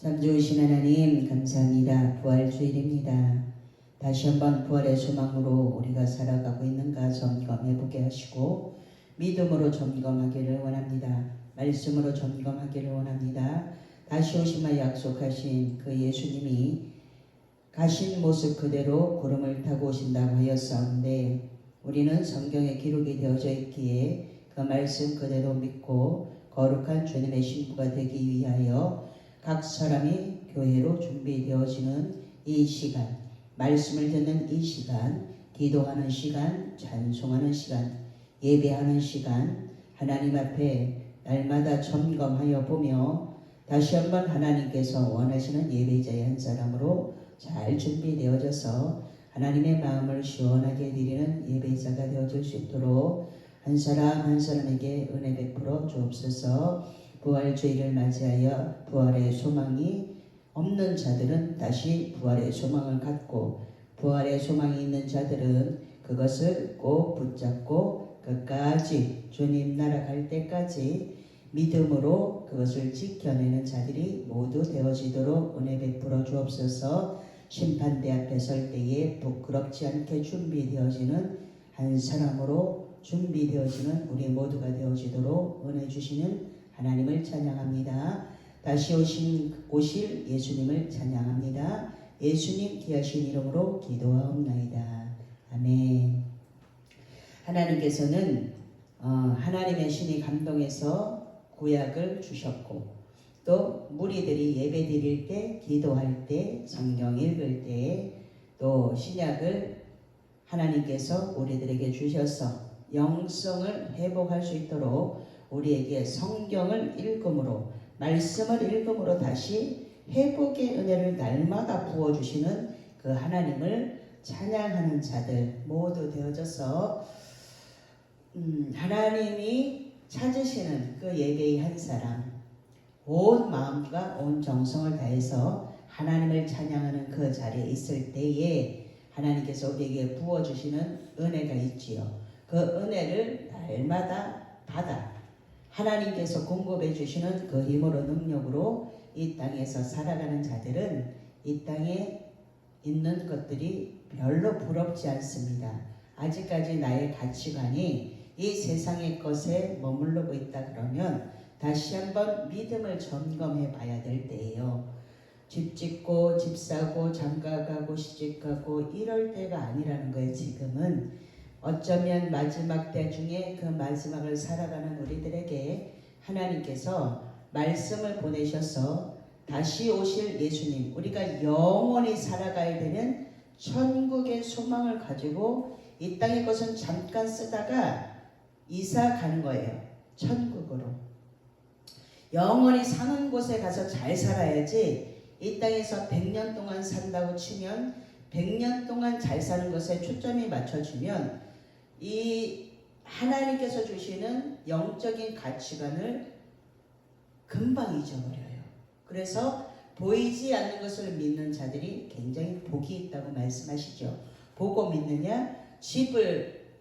참 좋으신 하나님 감사합니다. 부활주일입니다. 다시 한번 부활의 소망으로 우리가 살아가고 있는가 점검해보게 하시고 믿음으로 점검하기를 원합니다. 말씀으로 점검하기를 원합니다. 다시 오심을 약속하신 그 예수님이 가신 모습 그대로 구름을 타고 오신다고 하였사온데 우리는 성경에 기록이 되어져 있기에 그 말씀 그대로 믿고 거룩한 주님의 신부가 되기 위하여 각 사람이 교회로 준비되어지는 이 시간, 말씀을 듣는 이 시간, 기도하는 시간, 찬송하는 시간, 예배하는 시간, 하나님 앞에 날마다 점검하여 보며 다시 한번 하나님께서 원하시는 예배자의 한 사람으로 잘 준비되어져서 하나님의 마음을 시원하게 드리는 예배자가 되어질 수 있도록 한 사람 한 사람에게 은혜 베풀어 주옵소서. 부활주의를 맞이하여 부활의 소망이 없는 자들은 다시 부활의 소망을 갖고 부활의 소망이 있는 자들은 그것을 꼭 붙잡고 끝까지 주님 나라 갈 때까지 믿음으로 그것을 지켜내는 자들이 모두 되어지도록 은혜 베풀어 주옵소서. 심판대 앞에 설 때에 부끄럽지 않게 준비되어지는 한 사람으로 준비되어지는 우리 모두가 되어지도록 은혜 주시는 하나님을 찬양합니다. 다시 오실 예수님을 찬양합니다. 예수님 귀하신 이름으로 기도하옵나이다. 아멘. 하나님께서는 하나님의 신이 감동해서 구약을 주셨고 또 무리들이 예배 드릴 때 기도할 때 성경 읽을 때 또 신약을 하나님께서 우리들에게 주셔서 영성을 회복할 수 있도록 우리에게 성경을 읽음으로 말씀을 읽음으로 다시 회복의 은혜를 날마다 부어주시는 그 하나님을 찬양하는 자들 모두 되어져서 하나님이 찾으시는 그 예배의 한 사람 온 마음과 온 정성을 다해서 하나님을 찬양하는 그 자리에 있을 때에 하나님께서 우리에게 부어주시는 은혜가 있지요. 그 은혜를 날마다 받아 하나님께서 공급해 주시는 그 힘으로 능력으로 이 땅에서 살아가는 자들은 이 땅에 있는 것들이 별로 부럽지 않습니다. 아직까지 나의 가치관이 이 세상의 것에 머무르고 있다 그러면 다시 한번 믿음을 점검해 봐야 될 때예요. 집 짓고 집 사고 장가 가고 시집 가고 이럴 때가 아니라는 거예요. 지금은 어쩌면 마지막 때 중에 그 마지막을 살아가는 우리들에게 하나님께서 말씀을 보내셔서 다시 오실 예수님, 우리가 영원히 살아가야 되는 천국의 소망을 가지고 이 땅의 것은 잠깐 쓰다가 이사 가는 거예요. 천국으로. 영원히 사는 곳에 가서 잘 살아야지 이 땅에서 100년 동안 산다고 치면 100년 동안 잘 사는 것에 초점이 맞춰지면 이 하나님께서 주시는 영적인 가치관을 금방 잊어버려요. 그래서 보이지 않는 것을 믿는 자들이 굉장히 복이 있다고 말씀하시죠. 보고 믿느냐?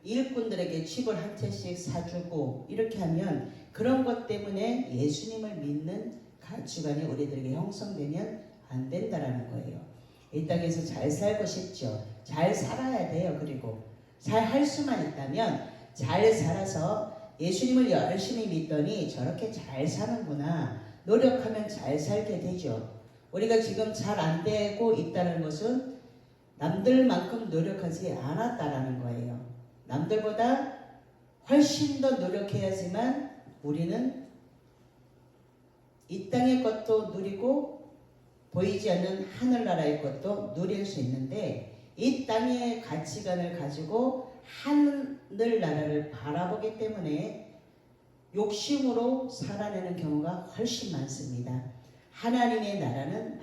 일꾼들에게 집을 한 채씩 사주고 이렇게 하면 그런 것 때문에 예수님을 믿는 가치관이 우리들에게 형성되면 안 된다라는 거예요. 이 땅에서 잘 살고 싶죠. 잘 살아야 돼요. 그리고 잘 할 수만 있다면 잘 살아서 예수님을 열심히 믿더니 저렇게 잘 사는구나. 노력하면 잘 살게 되죠. 우리가 지금 잘 안 되고 있다는 것은 남들만큼 노력하지 않았다라는 거예요. 남들보다 훨씬 더 노력해야지만 우리는 이 땅의 것도 누리고 보이지 않는 하늘나라의 것도 누릴 수 있는데 이 땅의 가치관을 가지고 하늘나라를 바라보기 때문에 욕심으로 살아내는 경우가 훨씬 많습니다. 하나님의 나라는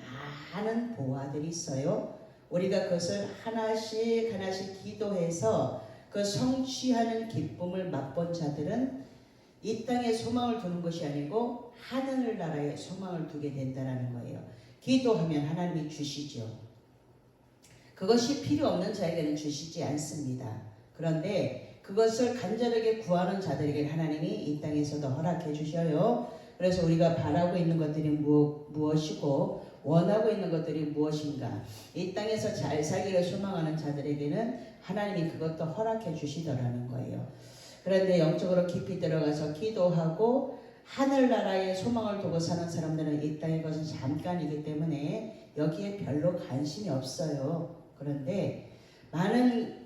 많은 보화들이 있어요. 우리가 그것을 하나씩 하나씩 기도해서 그 성취하는 기쁨을 맛본 자들은 이 땅에 소망을 두는 것이 아니고 하늘나라에 소망을 두게 된다는 거예요. 기도하면 하나님이 주시죠. 그것이 필요 없는 자에게는 주시지 않습니다. 그런데 그것을 간절하게 구하는 자들에게 하나님이 이 땅에서도 허락해 주셔요. 그래서 우리가 바라고 있는 것들이 무엇이고 원하고 있는 것들이 무엇인가. 이 땅에서 잘 살기를 소망하는 자들에게는 하나님이 그것도 허락해 주시더라는 거예요. 그런데 영적으로 깊이 들어가서 기도하고 하늘나라에 소망을 두고 사는 사람들은 이 땅의 것은 잠깐이기 때문에 여기에 별로 관심이 없어요. 그런데 많은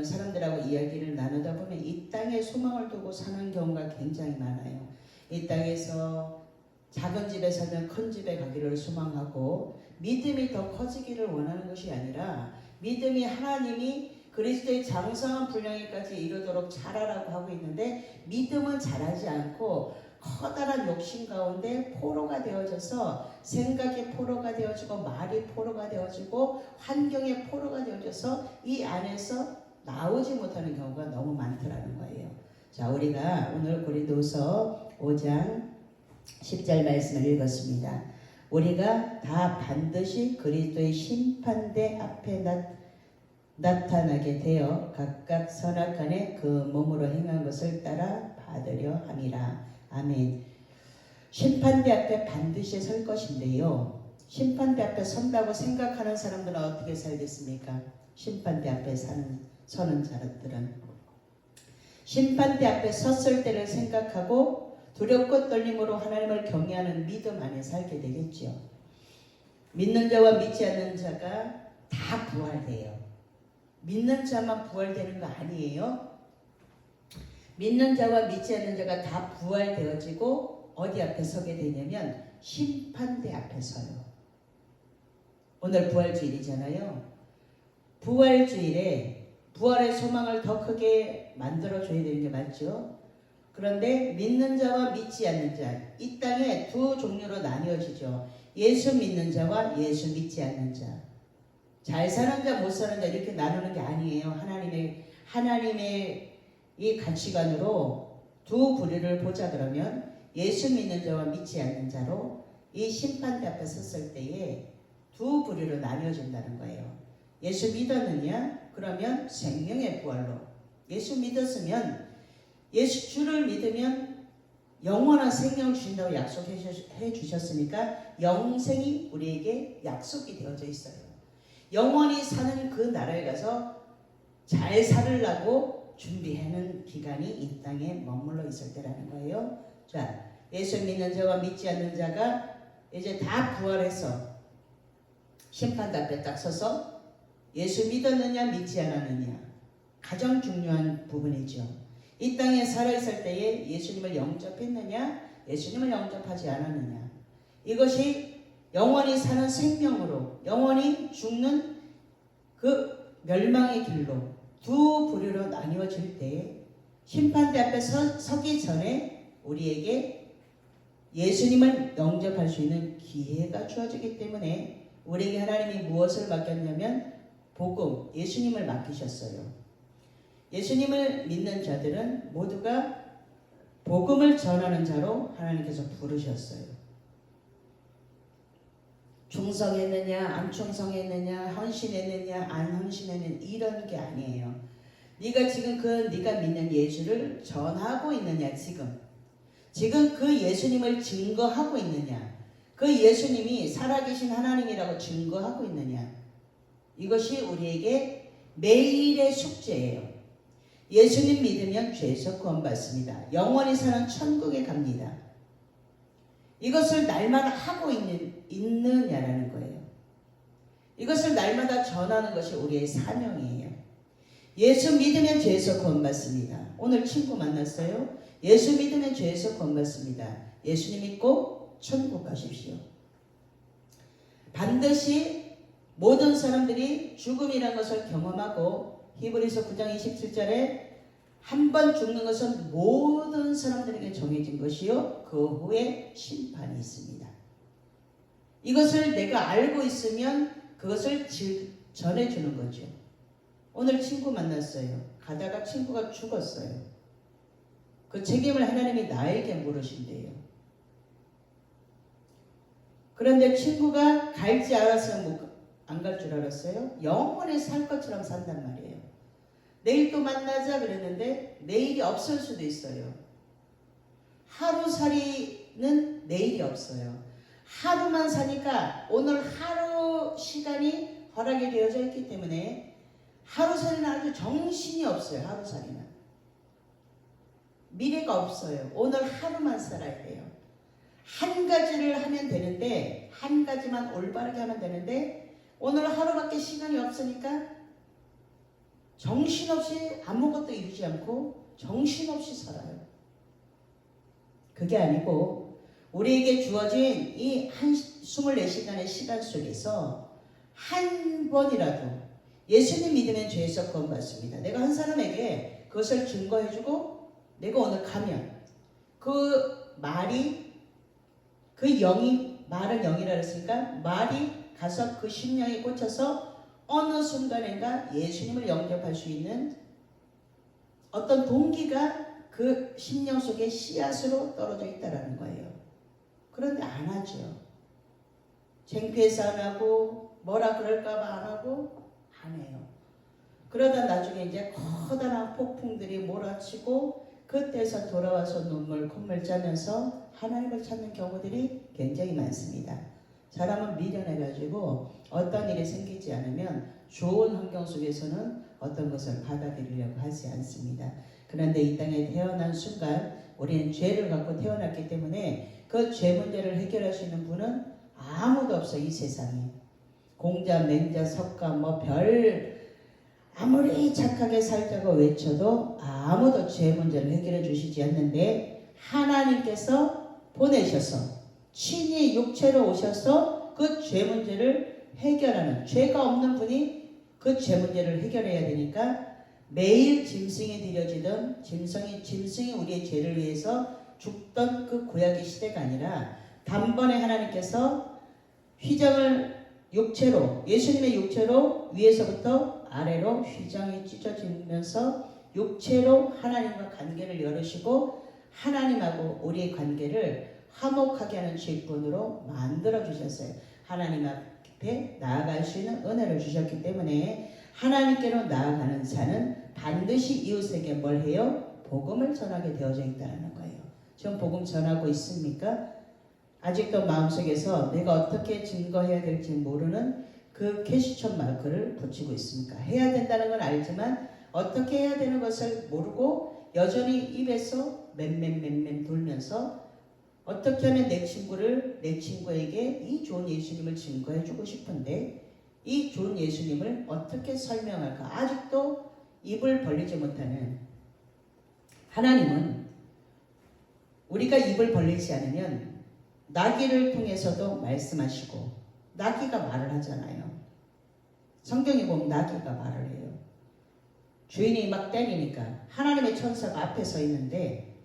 사람들하고 이야기를 나누다 보면 이 땅에 소망을 두고 사는 경우가 굉장히 많아요. 이 땅에서 작은 집에 살면 큰 집에 가기를 소망하고 믿음이 더 커지기를 원하는 것이 아니라 믿음이 하나님이 그리스도의 장성한 분량에까지 이르도록 자라라고 하고 있는데 믿음은 자라지 않고 커다란 욕심 가운데 포로가 되어져서 생각의 포로가 되어지고 말이 포로가 되어지고 환경의 포로가 되어져서 이 안에서 나오지 못하는 경우가 너무 많더라는 거예요. 자, 우리가 오늘 고린도서 5장 10절 말씀을 읽었습니다. 우리가 다 반드시 그리스도의 심판대 앞에 나타나게 되어 각각 선악간에 그 몸으로 행한 것을 따라 받으려 함이라. 아멘. 심판대 앞에 반드시 설 것인데요. 심판대 앞에 선다고 생각하는 사람들은 어떻게 살겠습니까? 심판대 앞에 서는 자들은 심판대 앞에 섰을 때를 생각하고 두렵고 떨림으로 하나님을 경외하는 믿음 안에 살게 되겠죠. 믿는 자와 믿지 않는 자가 다 부활돼요. 믿는 자만 부활되는 거 아니에요. 믿는 자와 믿지 않는 자가 다 부활되어지고 어디 앞에 서게 되냐면 심판대 앞에 서요. 오늘 부활주일이잖아요. 부활주일에 부활의 소망을 더 크게 만들어줘야 되는 게 맞죠. 그런데 믿는 자와 믿지 않는 자, 이 땅에 두 종류로 나뉘어지죠. 예수 믿는 자와 예수 믿지 않는 자. 잘 사는 자, 못 사는 자 이렇게 나누는 게 아니에요. 하나님의 이 가치관으로 두 부류를 보자 그러면 예수 믿는 자와 믿지 않는 자로 이 심판대 앞에 섰을 때에 두 부류로 나뉘어진다는 거예요. 예수 믿었느냐? 그러면 생명의 부활로. 예수 믿었으면 예수 주를 믿으면 영원한 생명을 주신다고 약속해 주셨으니까 영생이 우리에게 약속이 되어져 있어요. 영원히 사는 그 나라에 가서 잘 살으려고 준비하는 기간이 이 땅에 머물러 있을 때라는 거예요. 자, 예수 믿는 자와 믿지 않는 자가 이제 다 부활해서 심판대 앞에 딱 서서 예수 믿었느냐 믿지 않았느냐 가장 중요한 부분이죠. 이 땅에 살아있을 때에 예수님을 영접했느냐 예수님을 영접하지 않았느냐 이것이 영원히 사는 생명으로 영원히 죽는 그 멸망의 길로 두 부류로 나뉘어질 때 심판대 앞에 서기 전에 우리에게 예수님을 영접할 수 있는 기회가 주어지기 때문에 우리에게 하나님이 무엇을 맡겼냐면 복음, 예수님을 맡기셨어요. 예수님을 믿는 자들은 모두가 복음을 전하는 자로 하나님께서 부르셨어요. 충성했느냐 안 충성했느냐 헌신했느냐 안 헌신했느냐 이런 게 아니에요. 네가 지금 네가 믿는 예수를 전하고 있느냐 지금 그 예수님을 증거하고 있느냐 그 예수님이 살아계신 하나님이라고 증거하고 있느냐 이것이 우리에게 매일의 숙제예요. 예수님 믿으면 죄에서 구원받습니다. 영원히 사는 천국에 갑니다. 이것을 날마다 하고 있느냐라는 거예요. 이것을 날마다 전하는 것이 우리의 사명이에요. 예수 믿으면 죄에서 구원받습니다. 오늘 친구 만났어요? 예수 믿으면 죄에서 구원받습니다. 예수님 믿고 천국 가십시오. 반드시 모든 사람들이 죽음이라는 것을 경험하고 히브리서 9장 27절에 한 번 죽는 것은 모든 사람들에게 정해진 것이요 그 후에 심판이 있습니다. 이것을 내가 알고 있으면 그것을 전해주는 거죠. 오늘 친구 만났어요. 가다가 친구가 죽었어요. 그 책임을 하나님이 나에게 물으신대요. 그런데 친구가 갈지 알았어요? 안 갈 줄 알았어요? 영원히 살 것처럼 산단 말이에요. 내일 또 만나자 그랬는데 내일이 없을 수도 있어요. 하루살이 내일은 내일이 없어요. 하루만 사니까 오늘 하루 시간이 허락이 되어져 있기 때문에 하루살이는 아주 정신이 없어요. 하루살이는 미래가 없어요. 오늘 하루만 살아야 돼요. 한 가지를 하면 되는데, 한 가지만 올바르게 하면 되는데 오늘 하루밖에 시간이 없으니까 정신없이 아무것도 이루지 않고 정신없이 살아요. 그게 아니고 우리에게 주어진 이 24시간의 시간 속에서 한 번이라도 예수님 믿으면 죄에서 구원받습니다. 내가 한 사람에게 그것을 증거해주고 내가 오늘 가면 그 말이, 그 영이, 말은 영이라 했으니까 말이 가서 그 심령에 꽂혀서 어느 순간인가 예수님을 영접할 수 있는 어떤 동기가 그 심령 속에 씨앗으로 떨어져 있다는 거예요. 그런데 안 하죠. 창피해서 안 하고 뭐라 그럴까봐 안 하고 안 해요. 그러다 나중에 이제 커다란 폭풍들이 몰아치고 그때서 돌아와서 눈물 콧물 짜면서 하나님을 찾는 경우들이 굉장히 많습니다. 사람은 미련해가지고 어떤 일이 생기지 않으면 좋은 환경 속에서는 어떤 것을 받아들이려고 하지 않습니다. 그런데 이 땅에 태어난 순간 우리는 죄를 갖고 태어났기 때문에 그 죄 문제를 해결할 수 있는 분은 아무도 없어. 이 세상에 공자, 맹자, 석가 아무리 착하게 살자고 외쳐도 아무도 죄 문제를 해결해 주시지 않는데 하나님께서 보내셔서 친히 육체로 오셔서 그 죄 문제를 해결하는, 죄가 없는 분이 그 죄 문제를 해결해야 되니까 매일 짐승이 드려지던 짐승이 우리의 죄를 위해서 죽던 그 구약의 시대가 아니라 단번에 하나님께서 휘장을 육체로, 예수님의 육체로 위에서부터 아래로 휘장이 찢어지면서 육체로 하나님과 관계를 열으시고 하나님하고 우리의 관계를 화목하게 하는 직분으로 만들어 주셨어요. 하나님 앞에 나아갈 수 있는 은혜를 주셨기 때문에 하나님께로 나아가는 자는 반드시 이웃에게 뭘 해요? 복음을 전하게 되어져 있다는 거예요. 지금 복음 전하고 있습니까? 아직도 마음속에서 내가 어떻게 증거해야 될지 모르는 그 캐시천 마크를 붙이고 있습니까? 해야 된다는 건 알지만 어떻게 해야 되는 것을 모르고 여전히 입에서 맴 돌면서 어떻게 하면 내 친구에게 이 좋은 예수님을 증거해주고 싶은데 이 좋은 예수님을 어떻게 설명할까? 아직도 입을 벌리지 못하는 하나님은 우리가 입을 벌리지 않으면 나귀를 통해서도 말씀하시고 나귀가 말을 하잖아요. 성경에 보면 나귀가 말을 해요. 주인이 막 때리니까 하나님의 천사가 앞에 서 있는데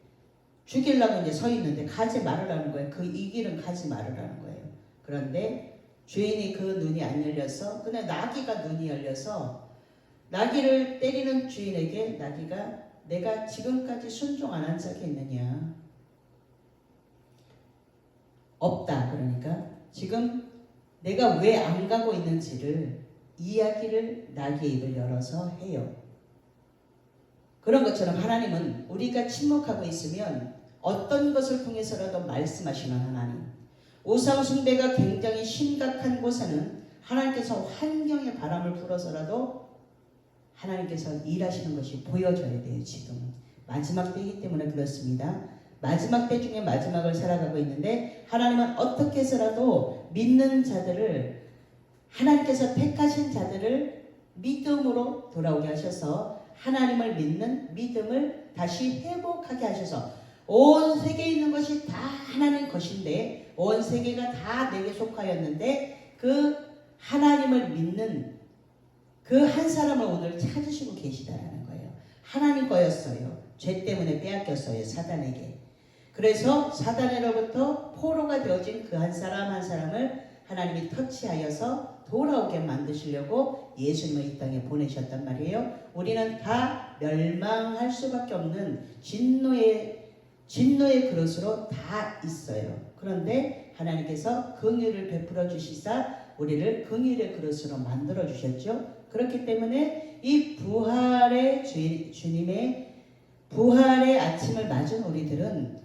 죽이려고 이제 서 있는데 가지 말으라는 거예요. 이 길은 가지 말으라는 거예요. 그런데 주인이 그 눈이 안 열려서 그냥 나귀가 눈이 열려서 나귀를 때리는 주인에게 나귀가 내가 지금까지 순종 안 한 적이 있느냐? 없다. 그러니까 지금 내가 왜 안 가고 있는지를 이야기를 나귀의 입을 열어서 해요. 그런 것처럼 하나님은 우리가 침묵하고 있으면 어떤 것을 통해서라도 말씀하시는 하나님. 우상 숭배가 굉장히 심각한 곳에는 하나님께서 환경의 바람을 불어서라도 하나님께서 일하시는 것이 보여져야 돼요. 지금 마지막 때이기 때문에 그렇습니다. 마지막 때 중에 마지막을 살아가고 있는데 하나님은 어떻게 해서라도 믿는 자들을, 하나님께서 택하신 자들을 믿음으로 돌아오게 하셔서 하나님을 믿는 믿음을 다시 회복하게 하셔서 온 세계에 있는 것이 다 하나님 것인데 온 세계가 다 내게 속하였는데 그 하나님을 믿는 그 한 사람을 오늘 찾으시고 계시다라는 거예요. 하나님 거였어요. 죄 때문에 빼앗겼어요. 사단에게. 그래서 사단으로부터 포로가 되어진 그 한 사람 한 사람을 하나님이 터치하여서 돌아오게 만드시려고 예수님을 이 땅에 보내셨단 말이에요. 우리는 다 멸망할 수밖에 없는 진노의 그릇으로 다 있어요. 그런데 하나님께서 긍휼을 베풀어 주시사 우리를 긍휼의 그릇으로 만들어 주셨죠. 그렇기 때문에 이 부활의 주님의 부활의 아침을 맞은 우리들은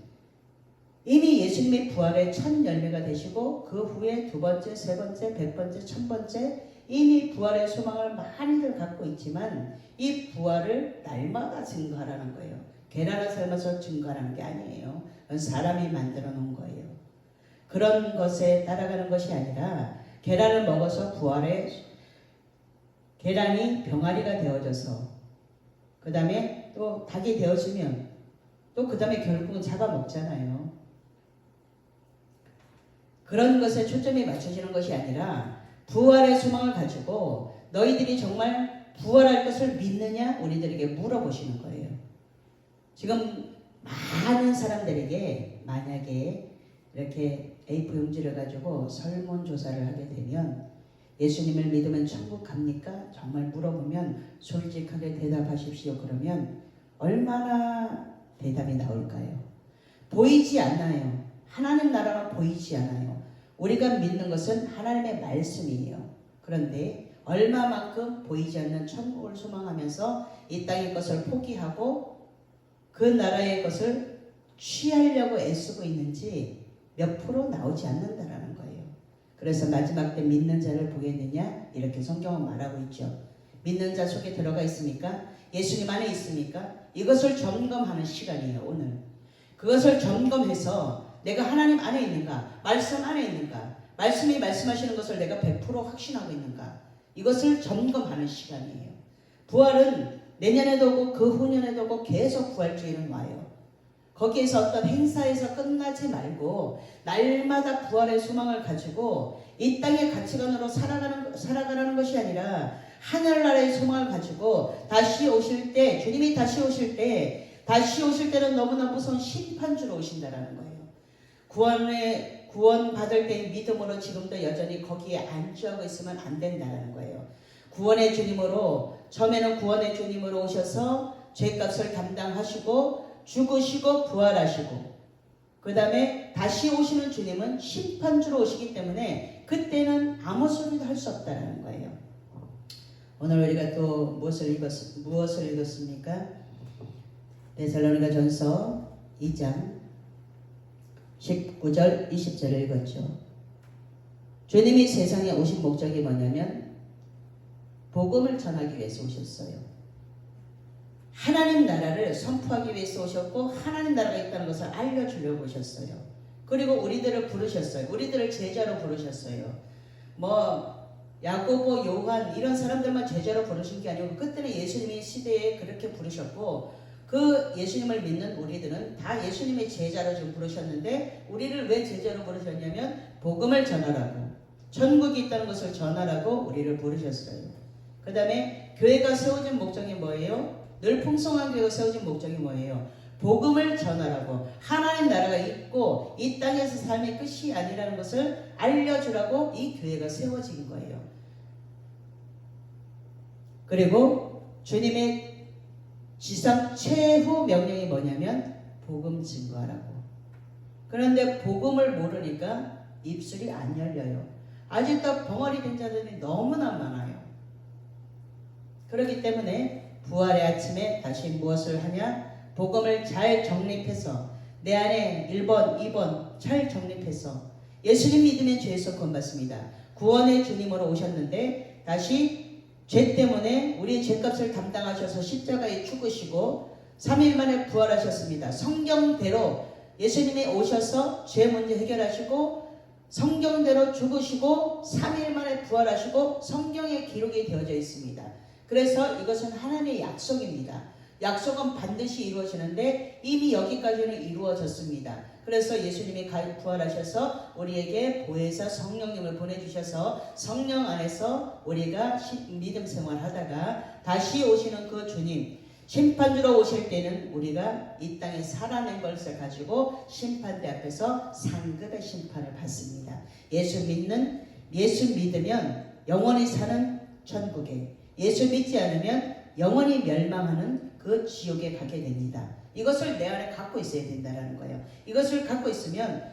이미 예수님의 부활의 첫 열매가 되시고 그 후에 두 번째, 세 번째, 100번째, 1000번째 이미 부활의 소망을 많이들 갖고 있지만 이 부활을 날마다 증거하라는 거예요. 계란을 삶아서 증거하는 게 아니에요. 그건 사람이 만들어 놓은 거예요. 그런 것에 따라가는 것이 아니라 계란을 먹어서 부활의 계란이 병아리가 되어져서 그 다음에 또 닭이 되어지면 또 그 다음에 결국은 잡아먹잖아요. 그런 것에 초점이 맞춰지는 것이 아니라 부활의 소망을 가지고 너희들이 정말 부활할 것을 믿느냐 우리들에게 물어보시는 거예요. 지금 많은 사람들에게 만약에 이렇게 A4 용지를 가지고 설문조사를 하게 되면 예수님을 믿으면 천국 갑니까? 정말 물어보면 솔직하게 대답하십시오. 그러면 얼마나 대답이 나올까요? 보이지 않아요. 하나님 나라가 보이지 않아요. 우리가 믿는 것은 하나님의 말씀이에요. 그런데 얼마만큼 보이지 않는 천국을 소망하면서 이 땅의 것을 포기하고 그 나라의 것을 취하려고 애쓰고 있는지 몇 프로 나오지 않는다라는 거예요. 그래서 마지막 때 믿는 자를 보겠느냐? 이렇게 성경은 말하고 있죠. 믿는 자 속에 들어가 있습니까? 예수님 안에 있습니까? 이것을 점검하는 시간이에요. 오늘 그것을 점검해서 내가 하나님 안에 있는가? 말씀 안에 있는가? 말씀이 말씀하시는 것을 내가 100% 확신하고 있는가? 이것을 점검하는 시간이에요. 부활은 내년에도 오고 그 후년에도 오고 계속 부활주의는 와요. 거기에서 어떤 행사에서 끝나지 말고 날마다 부활의 소망을 가지고 이 땅의 가치관으로 살아가라는 것이 아니라 하늘나라의 소망을 가지고 다시 오실 때, 주님이 다시 오실 때는 너무나 무서운 심판주로 오신다라는 거예요. 구원 받을 때 믿음으로 지금도 여전히 거기에 안주하고 있으면 안 된다는 거예요. 구원의 주님으로, 처음에는 구원의 주님으로 오셔서 죄값을 담당하시고 죽으시고 부활하시고 그 다음에 다시 오시는 주님은 심판주로 오시기 때문에 그때는 아무 소리도 할 수 없다는 거예요. 오늘 우리가 또 무엇을 읽었습니까? 데살로니가 전서 2장 19절 20절을 읽었죠. 주님이 세상에 오신 목적이 뭐냐면 복음을 전하기 위해서 오셨어요. 하나님 나라를 선포하기 위해서 오셨고 하나님 나라가 있다는 것을 알려주려고 오셨어요. 그리고 우리들을 부르셨어요. 우리들을 제자로 부르셨어요. 야고보, 요한 이런 사람들만 제자로 부르신 게 아니고 그때는 예수님이 시대에 그렇게 부르셨고 그 예수님을 믿는 우리들은 다 예수님의 제자로 지금 부르셨는데 우리를 왜 제자로 부르셨냐면 복음을 전하라고, 천국이 있다는 것을 전하라고 우리를 부르셨어요. 그 다음에 교회가 세워진 목적이 뭐예요? 늘 풍성한 교회가 세워진 목적이 뭐예요? 복음을 전하라고, 하나님 나라가 있고 이 땅에서 삶의 끝이 아니라는 것을 알려주라고 이 교회가 세워진 거예요. 그리고 주님의 지상 최후 명령이 뭐냐면 복음 증거하라고. 그런데 복음을 모르니까 입술이 안 열려요. 아직도 벙어리 된 자들이 너무나 많아요. 그렇기 때문에 부활의 아침에 다시 무엇을 하냐? 복음을 잘 정립해서 내 안에 1번, 2번 잘 정립해서 예수님 믿으면 죄에서 구원받습니다. 구원의 주님으로 오셨는데 다시 죄 때문에 우리의 죄값을 담당하셔서 십자가에 죽으시고 3일 만에 부활하셨습니다. 성경대로 예수님이 오셔서 죄 문제 해결하시고 성경대로 죽으시고 3일 만에 부활하시고 성경에 기록이 되어져 있습니다. 그래서 이것은 하나님의 약속입니다. 약속은 반드시 이루어지는데 이미 여기까지는 이루어졌습니다. 그래서 예수님이 부활하셔서 우리에게 보혜사 성령님을 보내주셔서 성령 안에서 우리가 믿음 생활하다가 다시 오시는 그 주님, 심판주로 오실 때는 우리가 이 땅에 살아낸 것을 가지고 심판대 앞에서 상급의 심판을 받습니다. 예수 믿으면 영원히 사는 천국에, 예수 믿지 않으면 영원히 멸망하는 그 지옥에 가게 됩니다. 이것을 내 안에 갖고 있어야 된다는 거예요. 이것을 갖고 있으면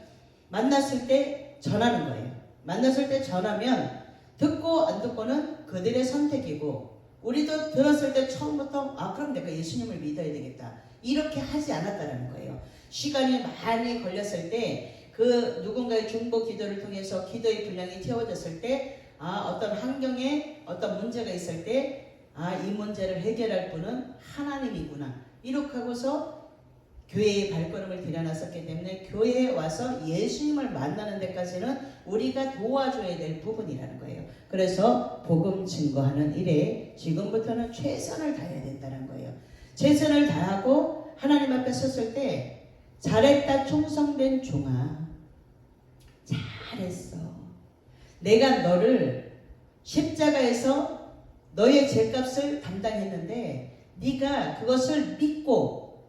만났을 때 전하는 거예요. 만났을 때 전하면 듣고 안 듣고는 그들의 선택이고 우리도 들었을 때 처음부터 그럼 내가 예수님을 믿어야 되겠다 이렇게 하지 않았다는 거예요. 시간이 많이 걸렸을 때 그 누군가의 중보 기도를 통해서 기도의 분량이 채워졌을 때 어떤 환경에 어떤 문제가 있을 때 이 문제를 해결할 분은 하나님이구나. 이렇게 하고서 교회의 발걸음을 들여놨었기 때문에 교회에 와서 예수님을 만나는 데까지는 우리가 도와줘야 될 부분이라는 거예요. 그래서 복음 증거하는 일에 지금부터는 최선을 다해야 된다는 거예요. 최선을 다하고 하나님 앞에 섰을 때 잘했다 충성된 종아, 잘했어. 내가 너를 십자가에서 너의 죄값을 담당했는데 네가 그것을 믿고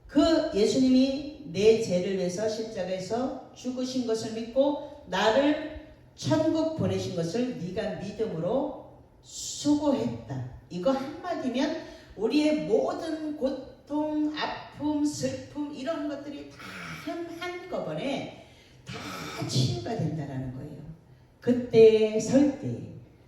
그 예수님이 내 죄를 위해서 십자가에서 죽으신 것을 믿고 나를 천국 보내신 것을 네가 믿음으로 수고했다. 이거 한마디면 우리의 모든 고통, 아픔, 슬픔 이런 것들이 다 한꺼번에 다 치유가 된다는 거예요. 그때 설 때,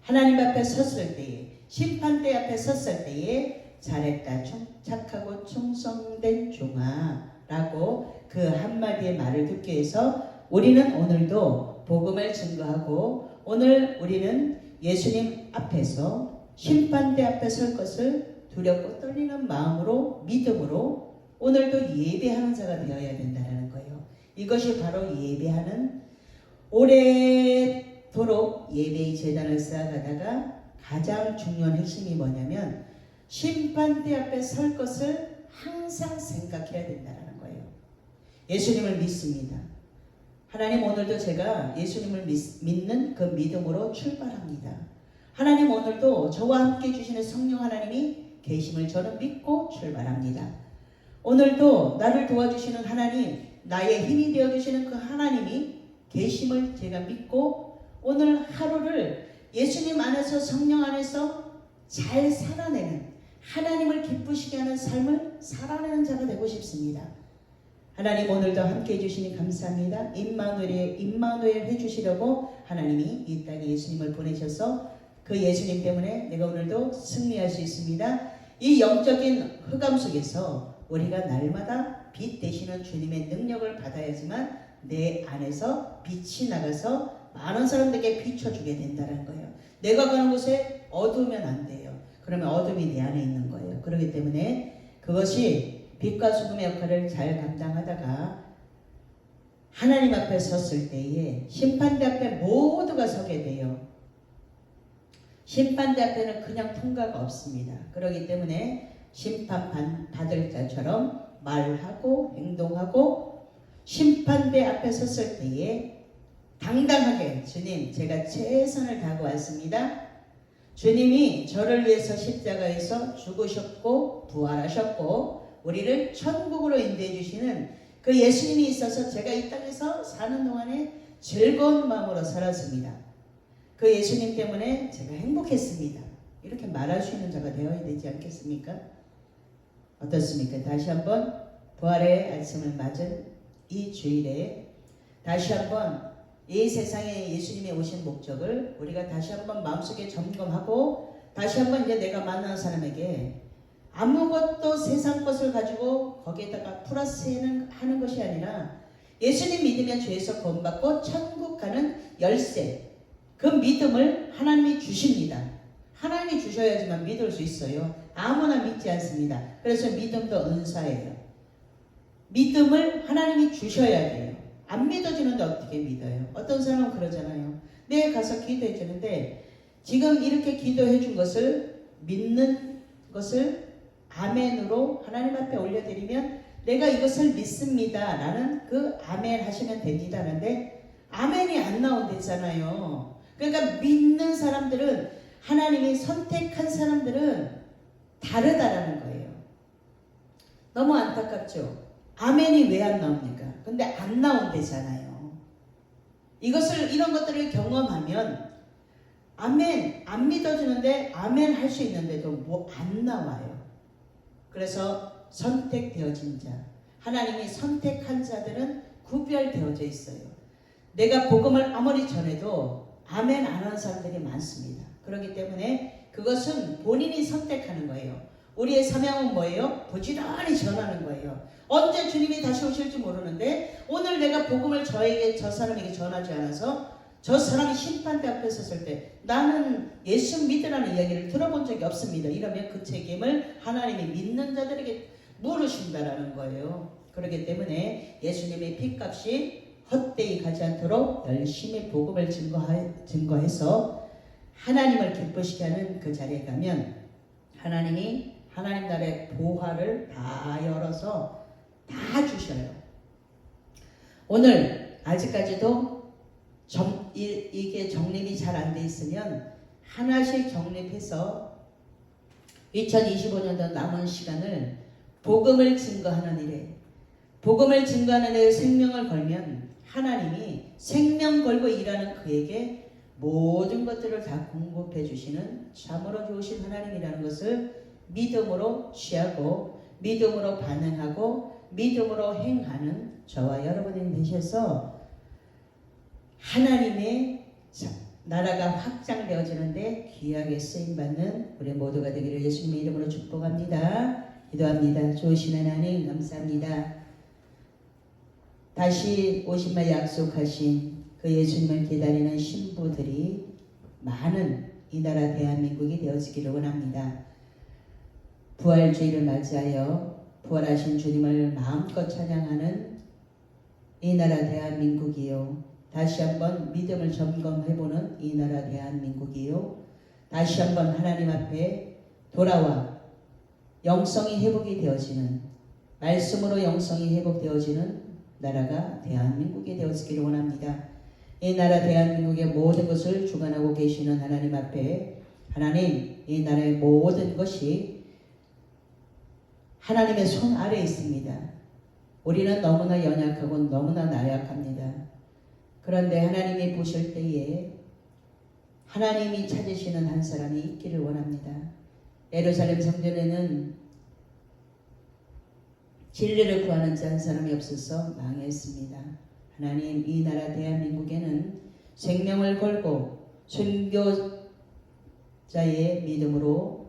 하나님 앞에 섰을 때에, 심판대 앞에 섰을 때에 잘했다, 착하고 충성된 종아 라고 그 한마디의 말을 듣기 위해서 우리는 오늘도 복음을 증거하고 오늘 우리는 예수님 앞에서 심판대 앞에 설 것을 두렵고 떨리는 마음으로 믿음으로 오늘도 예배하는 자가 되어야 된다는 거예요. 이것이 바로 예배하는 오래도록 예배의 재단을 쌓아가다가 가장 중요한 핵심이 뭐냐면 심판대 앞에 설 것을 항상 생각해야 된다는 거예요. 예수님을 믿습니다. 하나님 오늘도 제가 예수님을 믿는 그 믿음으로 출발합니다. 하나님 오늘도 저와 함께 주시는 성령 하나님이 계심을 저는 믿고 출발합니다. 오늘도 나를 도와주시는 하나님, 나의 힘이 되어주시는 그 하나님이 계심을 제가 믿고 오늘 하루를 예수님 안에서 성령 안에서 잘 살아내는 하나님을 기쁘시게 하는 삶을 살아내는 자가 되고 싶습니다. 하나님 오늘도 함께해 주시니 감사합니다. 임마누엘 해주시려고 하나님이 이 땅에 예수님을 보내셔서 그 예수님 때문에 내가 오늘도 승리할 수 있습니다. 이 영적인 흑암 속에서 우리가 날마다 빛 되시는 주님의 능력을 받아야지만 내 안에서 빛이 나가서 많은 사람들에게 비춰주게 된다는 거예요. 내가 가는 곳에 어두우면 안 돼요. 그러면 어둠이 내 안에 있는 거예요. 그렇기 때문에 그것이 빛과 소금의 역할을 잘 감당하다가 하나님 앞에 섰을 때에 심판대 앞에 모두가 서게 돼요. 심판대 앞에는 그냥 통과가 없습니다. 그렇기 때문에 심판 받을 자처럼 말하고 행동하고 심판대 앞에 섰을 때에 당당하게 주님 제가 최선을 다하고 왔습니다. 주님이 저를 위해서 십자가에서 죽으셨고 부활하셨고 우리를 천국으로 인도해 주시는 그 예수님이 있어서 제가 이 땅에서 사는 동안에 즐거운 마음으로 살았습니다. 그 예수님 때문에 제가 행복했습니다. 이렇게 말할 수 있는 자가 되어야 되지 않겠습니까? 어떻습니까? 다시 한번 부활의 아침을 맞은 이 주일에 다시 한번 이 세상에 예수님이 오신 목적을 우리가 다시 한번 마음속에 점검하고 다시 한번 이제 내가 만나는 사람에게 아무것도 세상 것을 가지고 거기에다가 플러스하는 것이 아니라 예수님 믿으면 죄에서 구원받고 천국 가는 열쇠 그 믿음을 하나님이 주십니다. 하나님이 주셔야지만 믿을 수 있어요. 아무나 믿지 않습니다. 그래서 믿음도 은사예요. 믿음을 하나님이 주셔야 돼요. 안 믿어지는데 어떻게 믿어요? 어떤 사람은 그러잖아요. 내가 가서 기도해 주는데 지금 이렇게 기도해 준 것을 믿는 것을 아멘으로 하나님 앞에 올려드리면 내가 이것을 믿습니다 라는 그 아멘 하시면 됩니다 하는데 아멘이 안 나온대잖아요. 그러니까 믿는 사람들은 하나님이 선택한 사람들은 다르다라는 거예요. 너무 안타깝죠. 아멘이 왜 안 나옵니까? 근데 안 나온대잖아요. 이런 것들을 경험하면 아멘 안 믿어주는데 아멘 할 수 있는데도 뭐 안 나와요. 그래서 선택되어진 자, 하나님이 선택한 자들은 구별되어져 있어요. 내가 복음을 아무리 전해도 아멘 안 하는 사람들이 많습니다. 그렇기 때문에 그것은 본인이 선택하는 거예요. 우리의 사명은 뭐예요? 부지런히 전하는 거예요. 언제 주님이 다시 오실지 모르는데 오늘 내가 복음을 저 사람에게 전하지 않아서 저 사람이 심판대 앞에 섰을 때 나는 예수 믿으라는 이야기를 들어본 적이 없습니다. 이러면 그 책임을 하나님이 믿는 자들에게 물으신다라는 거예요. 그렇기 때문에 예수님의 피값이 헛되이 가지 않도록 열심히 복음을 증거해서 하나님을 기쁘시게 하는 그 자리에 가면 하나님이 하나님 나라의 보화를 다 열어서 다 주셔요. 오늘 아직까지도 이게 정립이 잘 안 돼 있으면 하나씩 정립해서 2025년도 남은 시간을 복음을 증거하는 일에 생명을 걸면 하나님이 생명 걸고 일하는 그에게 모든 것들을 다 공급해 주시는 참으로 좋으신 하나님이라는 것을 믿음으로 취하고 믿음으로 반응하고 믿음으로 행하는 저와 여러분이 되셔서 하나님의 나라가 확장되어지는데 귀하게 쓰임받는 우리 모두가 되기를 예수님의 이름으로 축복합니다. 기도합니다. 좋으신 하나님 감사합니다. 다시 오심을 약속하신 그 예수님을 기다리는 신부들이 많은 이 나라 대한민국이 되어지기를 원합니다. 부활주의를 맞이하여 부활하신 주님을 마음껏 찬양하는 이 나라 대한민국이요. 다시 한번 믿음을 점검해보는 이 나라 대한민국이요. 다시 한번 하나님 앞에 돌아와 영성이 회복이 되어지는, 말씀으로 영성이 회복되어지는 나라가 대한민국이 되어지기를 원합니다. 이 나라 대한민국의 모든 것을 주관하고 계시는 하나님 앞에 하나님, 이 나라의 모든 것이 하나님의 손 아래에 있습니다. 우리는 너무나 연약하고 너무나 나약합니다. 그런데 하나님이 보실 때에 하나님이 찾으시는 한 사람이 있기를 원합니다. 예루살렘 성전에는 진리를 구하는 자 한 사람이 없어서 망했습니다. 하나님, 이 나라 대한민국에는 생명을 걸고 순교자의 믿음으로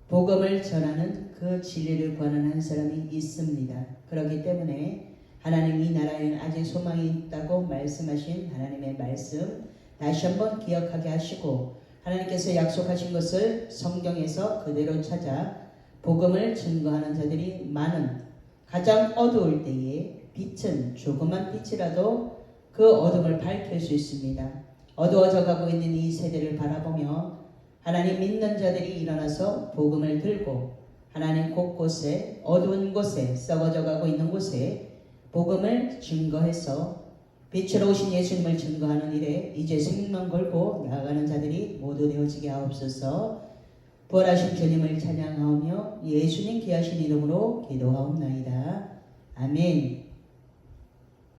복음을 전하는 그 진리를 구하는 한 사람이 있습니다. 그렇기 때문에 하나님 이 나라에는 아직 소망이 있다고 말씀하신 하나님의 말씀 다시 한번 기억하게 하시고 하나님께서 약속하신 것을 성경에서 그대로 찾아 복음을 증거하는 자들이 많은 가장 어두울 때에 빛은 조그만 빛이라도 그 어둠을 밝힐 수 있습니다. 어두워져 가고 있는 이 세대를 바라보며 하나님 믿는 자들이 일어나서 복음을 들고 하나님 곳곳에 어두운 곳에 썩어져 가고 있는 곳에 복음을 증거해서 빛으로 오신 예수님을 증거하는 일에 이제 생명 걸고 나아가는 자들이 모두 되어지게 하옵소서. 부활하신 주님을 찬양하오며 예수님 귀하신 이름으로 기도하옵나이다. 아멘.